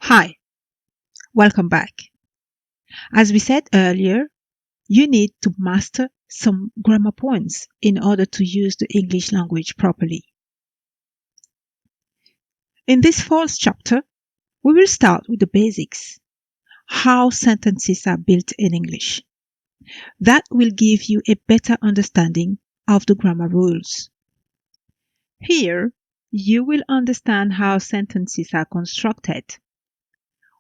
Hi, welcome back. As we said earlier, you need to master some grammar points in order to use the English language properly. In this fourth chapter, we will start with the basics, how sentences are built in English. That will give you a better understanding of the grammar rules. Here, you will understand how sentences are constructed.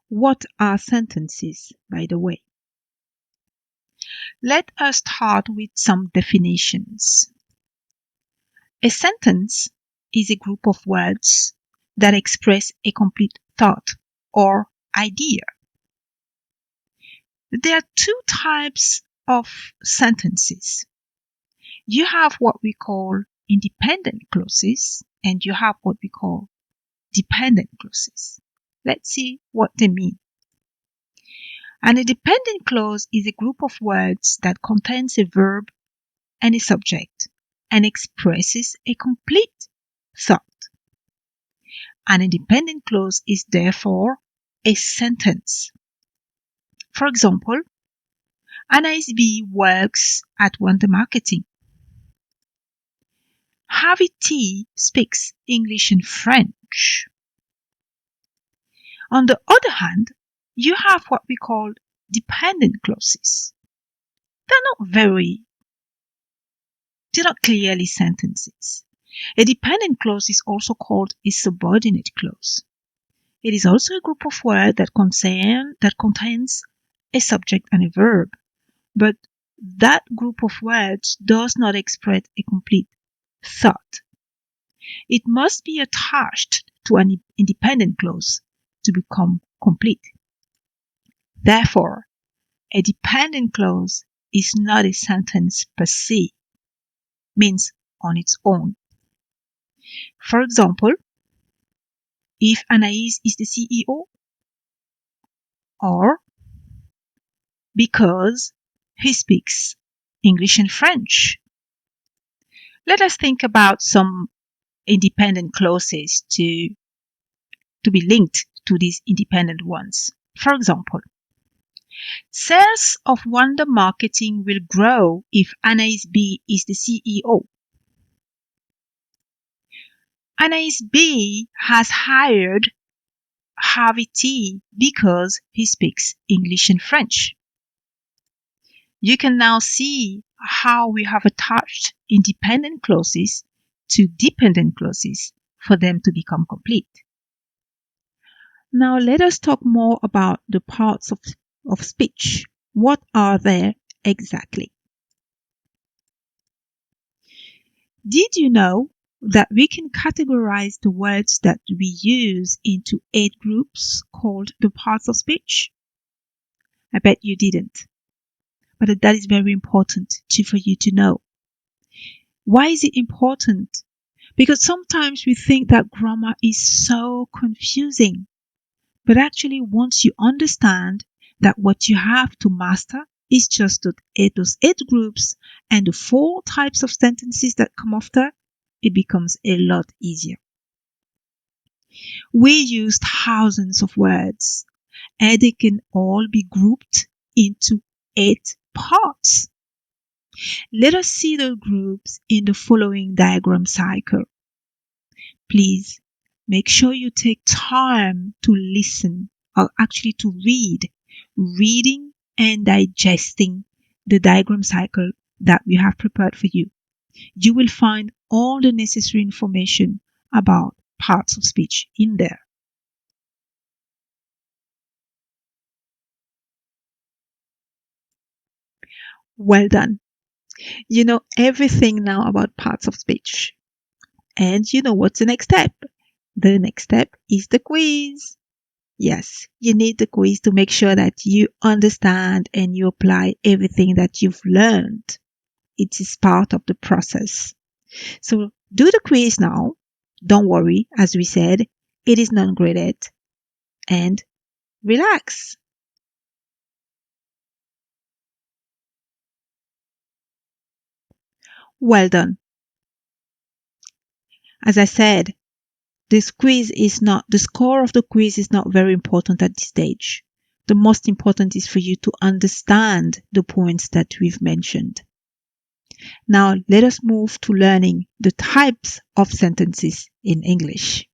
What are sentences, by the way? Let us start with some definitions. A sentence is a group of words that express a complete thought or idea. There are two types of sentences. You have what we call independent clauses and you have what we call dependent clauses. Let's see what they mean. An independent clause is a group of words that contains a verb and a subject and expresses a complete thought. An independent clause is therefore a sentence. For example, Anaïs B works at Wonder Marketing. Harvey T speaks English and French. On the other hand, you have what we call dependent clauses. They're not clearly sentences. A dependent clause is also called a subordinate clause. It is also a group of words that contains a subject and a verb, but that group of words does not express a complete thought. It must be attached to an independent clause to become complete. Therefore, a dependent clause is not a sentence per se, means on its own. For example, if Anaïs is the CEO, or because he speaks English and French. Let us think about some independent clauses to be linked to these independent ones. For example, sales of Wonder Marketing will grow if Anaïs B is the CEO. Anaïs B has hired Harvey T because he speaks English and French. You can now see how we have attached independent clauses to dependent clauses for them to become complete. Now let us talk more about the parts of speech. What are they exactly? Did you know that we can categorize the words that we use into 8 groups called the parts of speech? I bet you didn't. But that is very important for you to know. Why is it important? Because sometimes we think that grammar is so confusing. But actually, once you understand that what you have to master is just those 8 groups and the 4 types of sentences that come after, it becomes a lot easier. We use thousands of words and they can all be grouped into 8 parts. Let us see the groups in the following diagram cycle. Please make sure you take time to listen or actually to reading and digesting the diagram cycle that we have prepared for you. You will find all the necessary information about parts of speech in there. Well done. You know everything now about parts of speech. And you know what's the next step? The next step is the quiz. Yes, you need the quiz to make sure that you understand and you apply everything that you've learned. It is part of the process. So do the quiz now. Don't worry, as we said, it is non-graded. And relax. Well done. As I said, The score of the quiz is not very important at this stage. The most important is for you to understand the points that we've mentioned. Now let us move to learning the types of sentences in English.